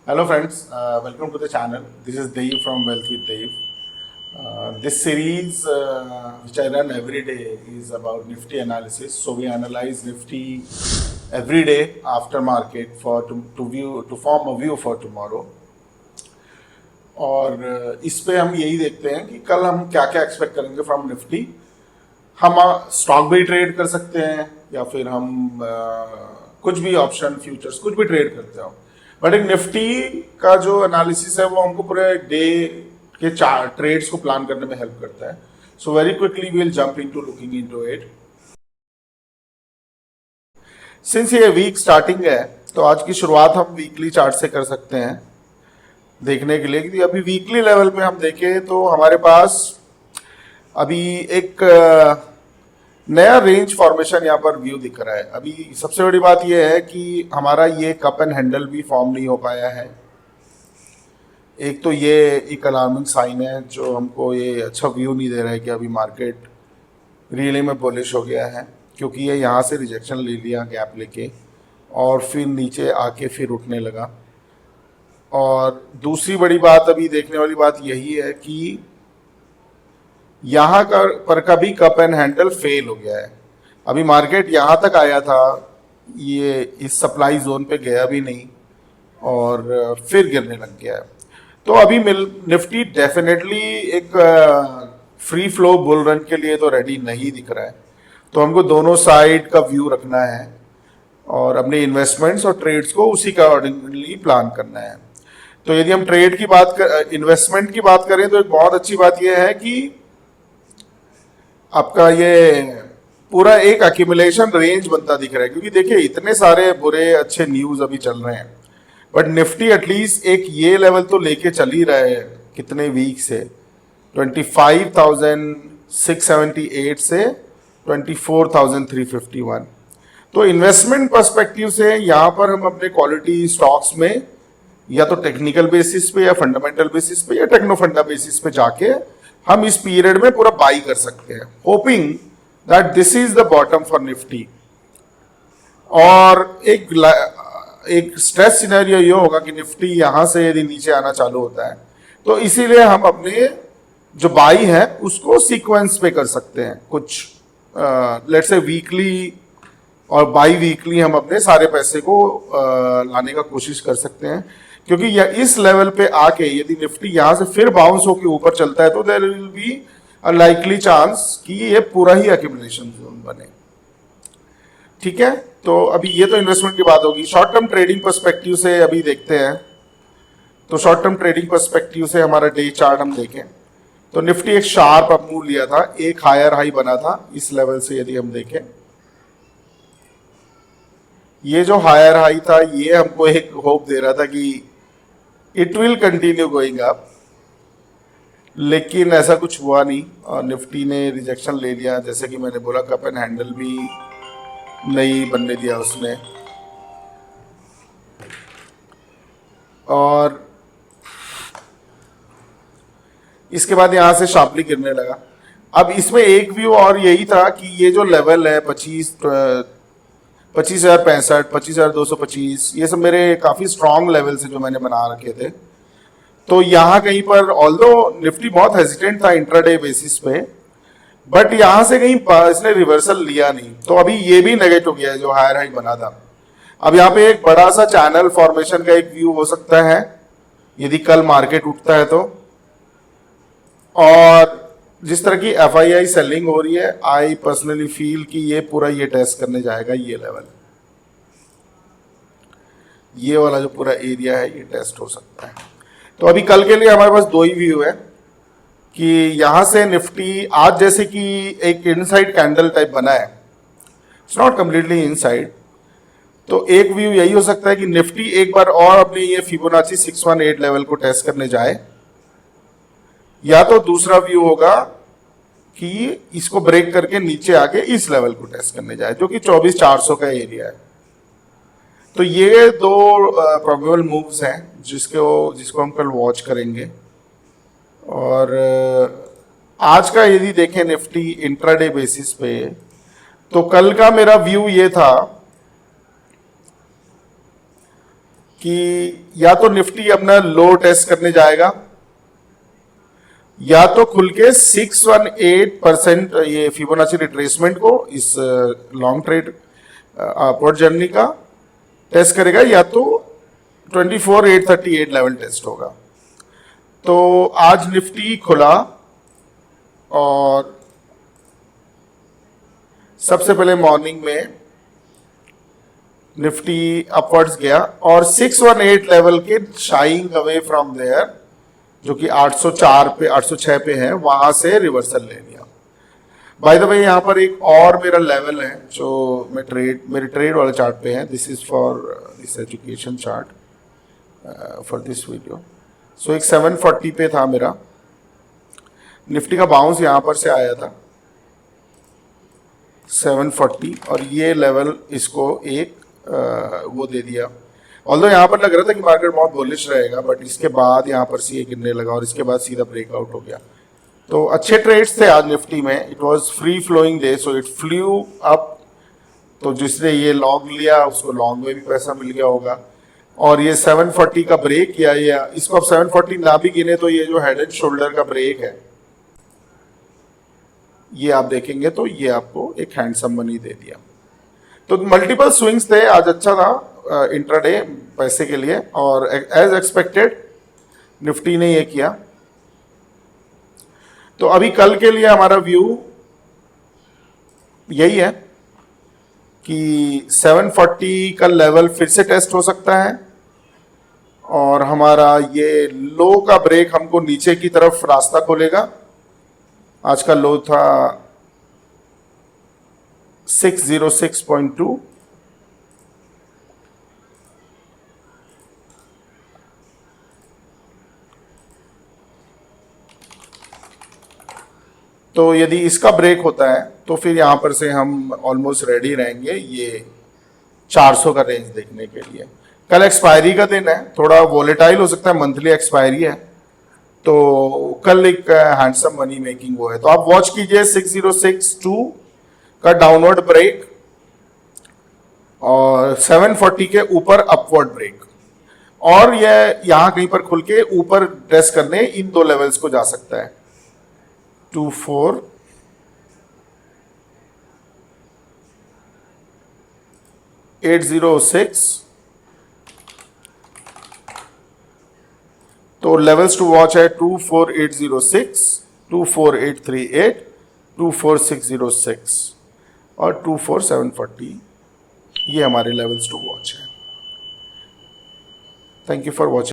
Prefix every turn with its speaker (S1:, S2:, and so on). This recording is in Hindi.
S1: Hello friends, welcome to the channel. This is Dave from Wealth with Dave. This series which I run every day is about Nifty analysis. So we analyze Nifty every day after market to form a view for tomorrow. और इस पे हम यही देखते हैं कि कल हम क्या क्या एक्सपेक्ट करेंगे फ्रॉम निफ्टी। हम स्टॉक भी ट्रेड कर सकते हैं या फिर हम कुछ भी ऑप्शन फ्यूचर्स कुछ भी ट्रेड करते हो, बट एक निफ्टी का जो एनालिसिस है वो हमको पूरे डे के ट्रेड्स को प्लान करने में हेल्प करता है। So very quickly we will jump into looking into it. Since ये वीक स्टार्टिंग है तो आज की शुरुआत हम वीकली चार्ट से कर सकते हैं देखने के लिए कि अभी वीकली लेवल पे हम देखें तो हमारे पास अभी एक नया रेंज फॉर्मेशन यहाँ पर व्यू दिख रहा है। अभी सबसे बड़ी बात यह है कि हमारा ये कप एंड हैंडल भी फॉर्म नहीं हो पाया है। एक तो ये एक अलार्मिंग साइन है जो हमको ये अच्छा व्यू नहीं दे रहा है कि अभी मार्केट रियली में बुलिश हो गया है, क्योंकि ये यहाँ से रिजेक्शन ले लिया गैप लेके और फिर नीचे आके फिर उठने लगा। और दूसरी बड़ी बात अभी देखने वाली बात यही है कि यहाँ पर का भी कप एंड हैंडल फेल हो गया है। अभी मार्केट यहाँ तक आया था, ये इस सप्लाई जोन पे गया भी नहीं और फिर गिरने लग गया है। तो अभी निफ्टी डेफिनेटली एक फ्री फ्लो बुल रन के लिए तो रेडी नहीं दिख रहा है। तो हमको दोनों साइड का व्यू रखना है और अपने इन्वेस्टमेंट्स और ट्रेड्स को उसी का अकॉर्डिंगली प्लान करना है। तो यदि हम ट्रेड की इन्वेस्टमेंट की बात करें तो एक बहुत अच्छी बात यह है कि आपका ये पूरा एक एक्यूमुलेशन रेंज बनता दिख रहा है, क्योंकि देखिए इतने सारे बुरे अच्छे न्यूज अभी चल रहे हैं, बट निफ्टी एटलीस्ट एक ये लेवल तो लेके चल ही रहा है कितने वीक से 25,678 से 24,351। तो इन्वेस्टमेंट पर्सपेक्टिव से यहाँ पर हम अपने क्वालिटी स्टॉक्स में या तो टेक्निकल बेसिस पे या फंडामेंटल बेसिस पे या टेक्नो फंडा बेसिस पे जाके हम इस पीरियड में पूरा बाई कर सकते हैं, hoping that this is the bottom for Nifty. और एक स्ट्रेस सिनेरियो ये होगा कि निफ्टी यहां से यदि नीचे आना चालू होता है तो इसीलिए हम अपने जो बाई है उसको सीक्वेंस पे कर सकते हैं। कुछ लेट्स से वीकली और बाई वीकली हम अपने सारे पैसे को लाने का कोशिश कर सकते हैं, क्योंकि इस लेवल पे आके यदि निफ्टी यहां से फिर बाउंस होकर ऊपर चलता है तो there will be a likely chance कि ये पूरा ही एक्यूमुलेशन जोन बने। ठीक है, तो अभी ये तो इन्वेस्टमेंट की बात होगी। शॉर्ट टर्म ट्रेडिंग पर्सपेक्टिव से अभी देखते हैं। तो शॉर्ट टर्म ट्रेडिंग पर्सपेक्टिव से हमारा डे चार्ट हम देखें तो निफ्टी एक शार्प अप मूव लिया था, एक हायर हाई बना था इस लेवल से। यदि हम देखें ये जो हायर हाई था ये हमको एक होप दे रहा था कि it will continue going up, लेकिन ऐसा कुछ हुआ नहीं और निफ्टी ने रिजेक्शन ले लिया। जैसे कि मैंने बोला कप एंड हैंडल भी नहीं बनने दिया उसने, और इसके बाद यहां से शार्पली गिरने लगा। अब इसमें एक व्यू और यही था कि ये जो लेवल है 25,065, 25,225, ये सब मेरे काफी स्ट्रॉन्ग लेवल से जो मैंने बना रखे थे। तो यहाँ कहीं पर ऑल्दो निफ्टी बहुत हेजिटेंट था इंट्राडे बेसिस पे, बट यहाँ से कहीं इसने रिवर्सल लिया नहीं। तो अभी ये भी नेगेट हो गया है जो हायर हाई बना था। अब यहाँ पे एक बड़ा सा चैनल फॉर्मेशन का एक व्यू हो सकता है यदि कल मार्केट उठता है तो। और जिस तरह की एफआईआई सेलिंग हो रही है, आई पर्सनली फील कि ये पूरा ये टेस्ट करने जाएगा ये लेवल, ये वाला जो पूरा एरिया है ये टेस्ट हो सकता है। तो अभी कल के लिए हमारे पास दो ही व्यू है कि यहां से निफ्टी आज जैसे कि एक इनसाइड कैंडल टाइप बना है, इट्स नॉट कंप्लीटली इनसाइड, तो एक व्यू यही हो सकता है कि निफ्टी एक बार और अपने ये फिबोनाची 618 लेवल को टेस्ट करने जाए, या तो दूसरा व्यू होगा कि इसको ब्रेक करके नीचे आके इस लेवल को टेस्ट करने जाए जो कि 24,400 का एरिया है। तो ये दो प्रोबेबल मूव्स हैं जिसको हम कल वॉच करेंगे। और आज का यदि देखें निफ्टी इंट्राडे बेसिस पे तो कल का मेरा व्यू ये था कि या तो निफ्टी अपना लो टेस्ट करने जाएगा या तो खुल के 618% ये फिबोनाची रिट्रेसमेंट को इस लॉन्ग ट्रेड अपवर्ड जर्नी का टेस्ट करेगा या तो 24,838 लेवल टेस्ट होगा। तो आज निफ्टी खुला और सबसे पहले मॉर्निंग में निफ्टी अपवर्ड्स गया और 618 लेवल के शाइंग अवे फ्रॉम देयर, जो कि 804 पे 806 पे है, वहां से रिवर्सल ले लिया। बाय द वे यहां पर एक और मेरा लेवल है जो मैं मेरे ट्रेड वाले चार्ट पे है। This is for this education chart for this video. So एक 740 पे था मेरा, निफ्टी का बाउंस यहां पर से आया था 740 और ये लेवल इसको एक वो दे दिया। ऑल्दो यहाँ पर लग रहा था कि मार्केट बहुत बुलिश रहेगा, बट इसके बाद यहाँ पर सीए गिरने लगा और इसके बाद सीधा ब्रेकआउट हो गया। तो अच्छे ट्रेड्स थे आज निफ्टी में। It was free flowing day, so it flew up. तो जिसने ये लॉन्ग लिया उसको लॉन्ग में भी पैसा मिल गया होगा। और ये 740 का ब्रेक किया, या इसको अब 740 ना भी गिने तो ये जो हेड एंड शोल्डर का ब्रेक है ये आप देखेंगे तो ये आपको एक हैंडसम मनी दे दिया। तो मल्टीपल स्विंग्स थे आज, अच्छा था इंट्राडे पैसे के लिए। और एज एक्सपेक्टेड निफ्टी ने ये किया। तो अभी कल के लिए हमारा व्यू यही है कि 740 का लेवल फिर से टेस्ट हो सकता है और हमारा ये लो का ब्रेक हमको नीचे की तरफ रास्ता खोलेगा। आज का लो था 606.2। तो यदि इसका ब्रेक होता है तो फिर यहां पर से हम ऑलमोस्ट रेडी रहेंगे ये 400 का रेंज देखने के लिए। कल एक्सपायरी का दिन है, थोड़ा वोलेटाइल हो सकता है, मंथली एक्सपायरी है, तो कल एक हैंडसम मनी मेकिंग वो है। तो आप वॉच कीजिए 6062 का डाउनवर्ड ब्रेक और 740 के ऊपर अपवर्ड ब्रेक, और यह यहां कहीं पर खुल के ऊपर टेस्ट करने इन दो लेवल्स को जा सकता है 24,806। तो लेवल्स टू वॉच है 24,806, 24,838, 24,606 और 24,740। ये हमारे लेवल्स टू वॉच है। Thank you for watching.